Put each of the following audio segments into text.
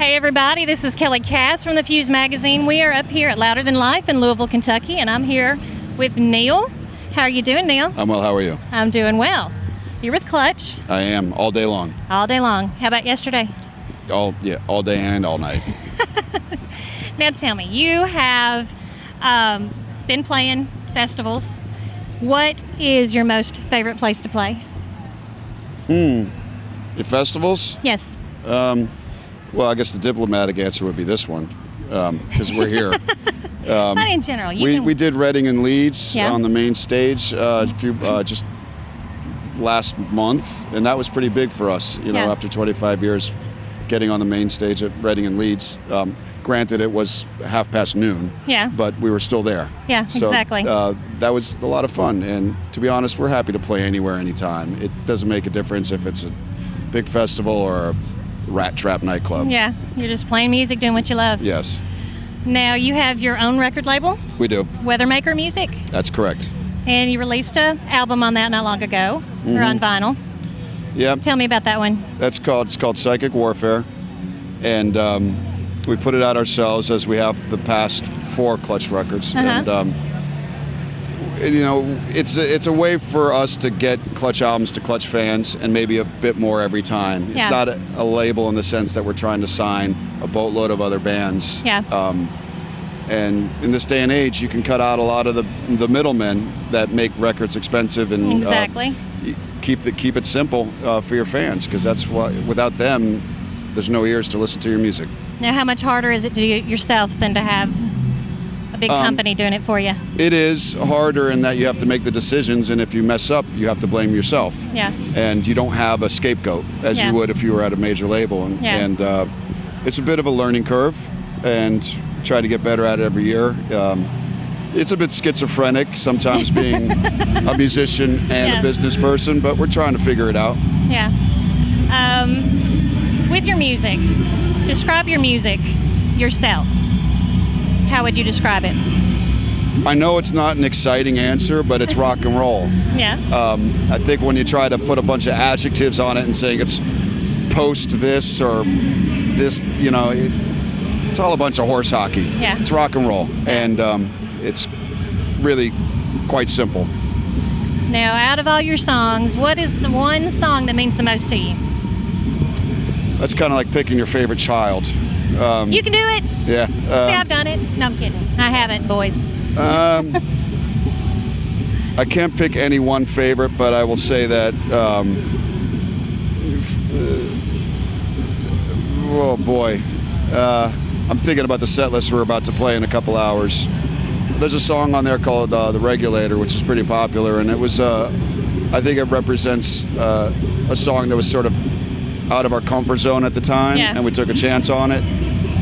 Hey everybody, this is Kelly Cass from the Fuze magazine. We are up here at Louder Than Life in Louisville, Kentucky, and I'm here with Neil. How are you doing, Neil? I'm well, how are you? I'm doing well. You're with Clutch. I am, all day long. All day long. How about yesterday? All day and all night. Now tell me, you have been playing festivals. What is your most favorite place to play? The festivals? Yes. Well, I guess the diplomatic answer would be this one, because we're here. But in general, we did Reading and Leeds Yeah. on the main stage just last month, and that was pretty big for us. Yeah. After 25 years, getting on the main stage at Reading and Leeds. Granted, it was noon. Yeah. But we were still there. Yeah, So, exactly. that was a lot of fun, and to be honest, we're happy to play anywhere, anytime. It doesn't make a difference if it's a big festival or a rat trap nightclub. Yeah, you're just playing music, doing what you love. Yes, Now you have your own record label, we do. Weathermaker Music, That's correct. and you released an album on that not long ago, or on vinyl. Yeah, Tell me about that one. it's called Psychic Warfare, and we put it out ourselves as we have the past 4 Clutch records. Uh-huh. And it's a way for us to get Clutch albums to Clutch fans, and maybe a bit more every time. It's Yeah. not a label in the sense that we're trying to sign a boatload of other bands. Yeah. And in this day and age, you can cut out a lot of the middlemen that make records expensive, and Exactly. keep it simple for your fans, because that's why without them, there's no ears to listen to your music. Now, how much harder is it to do it yourself than to have a big company doing it for you? It is harder in that you have to make the decisions, and if you mess up, you have to blame yourself. Yeah. And you don't have a scapegoat as Yeah. you would if you were at a major label. And, Yeah. and it's a bit of a learning curve, and try to get better at it every year. It's a bit schizophrenic sometimes being a musician and Yeah. a business person, but we're trying to figure it out. Yeah. With your music, describe your music yourself. How would you describe it? I know it's not an exciting answer, but it's rock and roll. Yeah. I think when you try to put a bunch of adjectives on it and saying it's post this or this, it's all a bunch of horse hockey. Yeah. It's rock and roll, and it's really quite simple. Now, out of all your songs, what is the one song that means the most to you? That's kind of like picking your favorite child. You can do it. Yeah. See, I've done it. No, I'm kidding. I haven't, boys. I can't pick any one favorite, but I will say that. Oh boy. I'm thinking about the set list we're about to play in a couple hours. There's a song on there called The Regulator, which is pretty popular, and it was, I think it represents a song that was sort of out of our comfort zone at the time, Yeah. and we took a chance on it,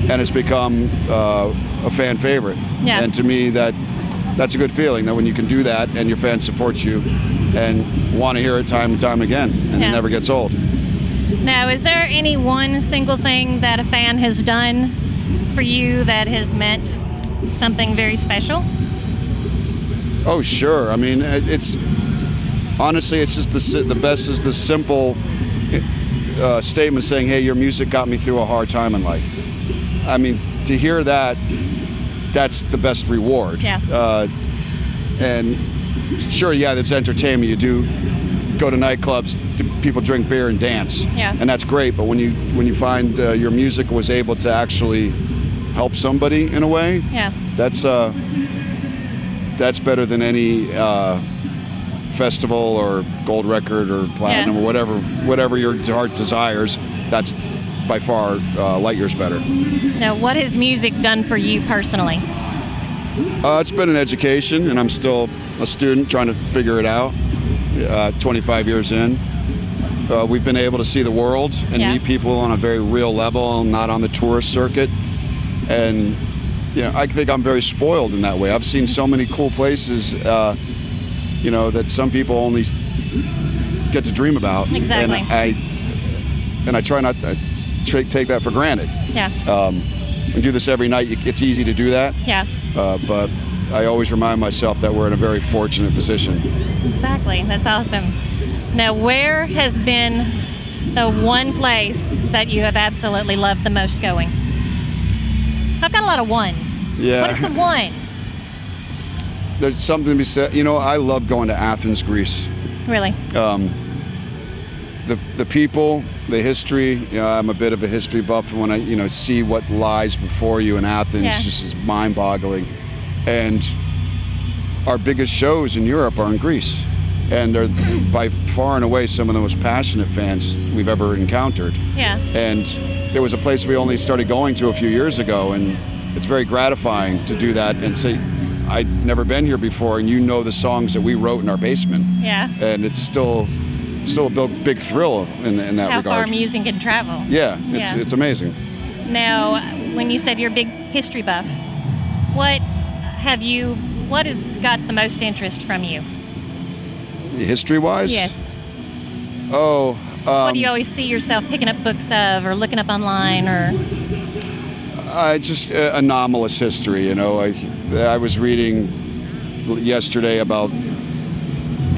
and it's become a fan favorite. Yeah. And to me, that's a good feeling, that when you can do that and your fans support you and want to hear it time and time again, and Yeah. it never gets old. Now, is there any one single thing that a fan has done for you that has meant something very special? Oh, sure. I mean, it's honestly, it's just the best is the simple statement saying, "Hey, your music got me through a hard time in life." I mean, to hear that, that's the best reward. Yeah. And sure, yeah, that's entertainment. You do go to nightclubs, people drink beer and dance, Yeah. and that's great. But when you find your music was able to actually help somebody in a way, Yeah. that's better than any festival or gold record or platinum, Yeah. or whatever your heart desires. That's by far light years better. Now, what has music done for you personally? It's been an education, and I'm still a student trying to figure it out. 25 years in, we've been able to see the world and Yeah. meet people on a very real level, not on the tourist circuit. And I think I'm very spoiled in that way. I've seen so many cool places, that some people only get to dream about. Exactly. And I try not to take that for granted. Yeah. And do this every night. It's easy to do that. Yeah. But I always remind myself that we're in a very fortunate position. Exactly. That's awesome. Now, where has been the one place that you have absolutely loved the most going? I've got a lot of ones. Yeah. What is the one? There's something to be said. I love going to Athens, Greece. Really? The people, the history. I'm a bit of a history buff, and when I see what lies before you in Athens, just is mind-boggling. And our biggest shows in Europe are in Greece, and they're by far and away some of the most passionate fans we've ever encountered. Yeah. And there was a place we only started going to a few years ago, and it's very gratifying to do that and say, I'd never been here before, and the songs that we wrote in our basement. Yeah. And it's still a big thrill in that How regard. far music can travel. Yeah, it's amazing. Now, when you said you're a big history buff, what has got the most interest from you? History-wise? Yes. Oh. What do you always see yourself picking up books of or looking up online or? Just anomalous history, I was reading yesterday about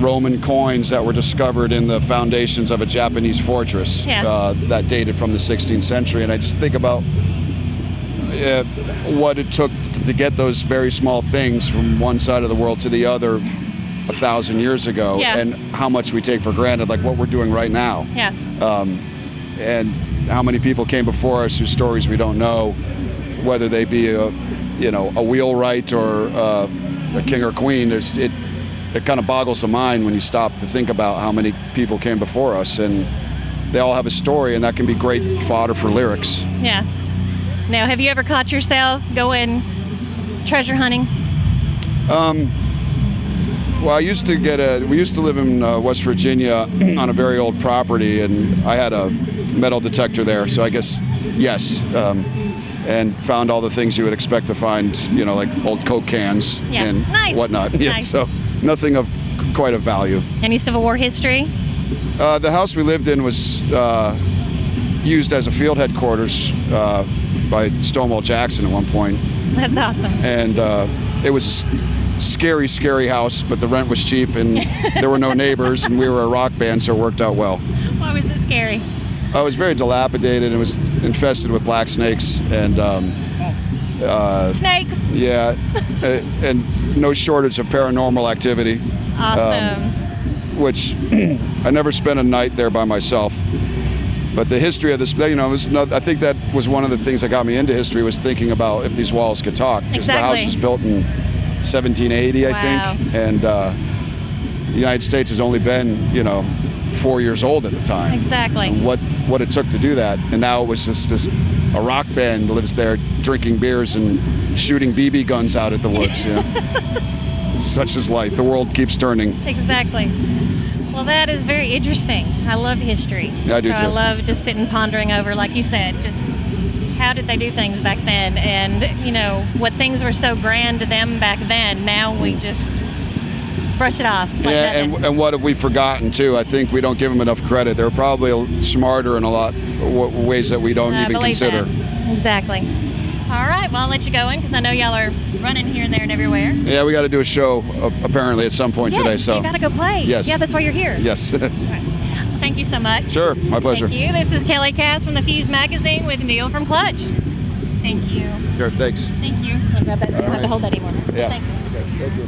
Roman coins that were discovered in the foundations of a Japanese fortress that dated from the 16th century, and I just think about what it took to get those very small things from one side of the world to the other 1,000 years ago, and how much we take for granted, like what we're doing right now. Yeah. And how many people came before us whose stories we don't know, whether they be a wheelwright or a king or queen. It kind of boggles the mind when you stop to think about how many people came before us, and they all have a story, and that can be great fodder for lyrics. Yeah. Now, have you ever caught yourself going treasure hunting? Well, we used to live in West Virginia on a very old property, and I had a metal detector there, so I guess yes. And found all the things you would expect to find, like old Coke cans and whatnot. Yeah, nice. So nothing of quite a value. Any Civil War history? The house we lived in was used as a field headquarters by Stonewall Jackson at one point. That's awesome. And it was a scary, scary house, but the rent was cheap, and there were no neighbors, and we were a rock band, so it worked out well. Why was it scary? It was very dilapidated. It was infested with black snakes and snakes. Yeah, and no shortage of paranormal activity. Awesome. Which I never spent a night there by myself. But the history of this, I think that was one of the things that got me into history, was thinking about if these walls could talk. Because the house was built in 1780, I think, and the United States has only been, 4 years old at the time. Exactly. And what it took to do that, and now it was just a rock band lives there drinking beers and shooting BB guns out at the woods. Such is life. The world keeps turning. Exactly. Well, that is very interesting. I love history. Yeah, I do too. I love just sitting pondering over, like you said, just how did they do things back then, and what things were so grand to them back then. Now we just brush it off. Like and what have we forgotten too? I think we don't give them enough credit. They're probably smarter in a lot of ways that we don't even consider. That. Exactly. All right, well, I'll let you go in because I know y'all are running here and there and everywhere. Yeah, we got to do a show apparently at some point today. So you got to go play. Yes. Yeah, that's why you're here. Yes. All right. Well, thank you so much. Sure, my pleasure. Thank you. This is Kelly Cass from the Fuze magazine with Neil from Clutch. Thank you. Sure, thanks. Thank you. I'll grab that so you don't have to hold that anymore. Yeah. Thank you. Okay, thank you.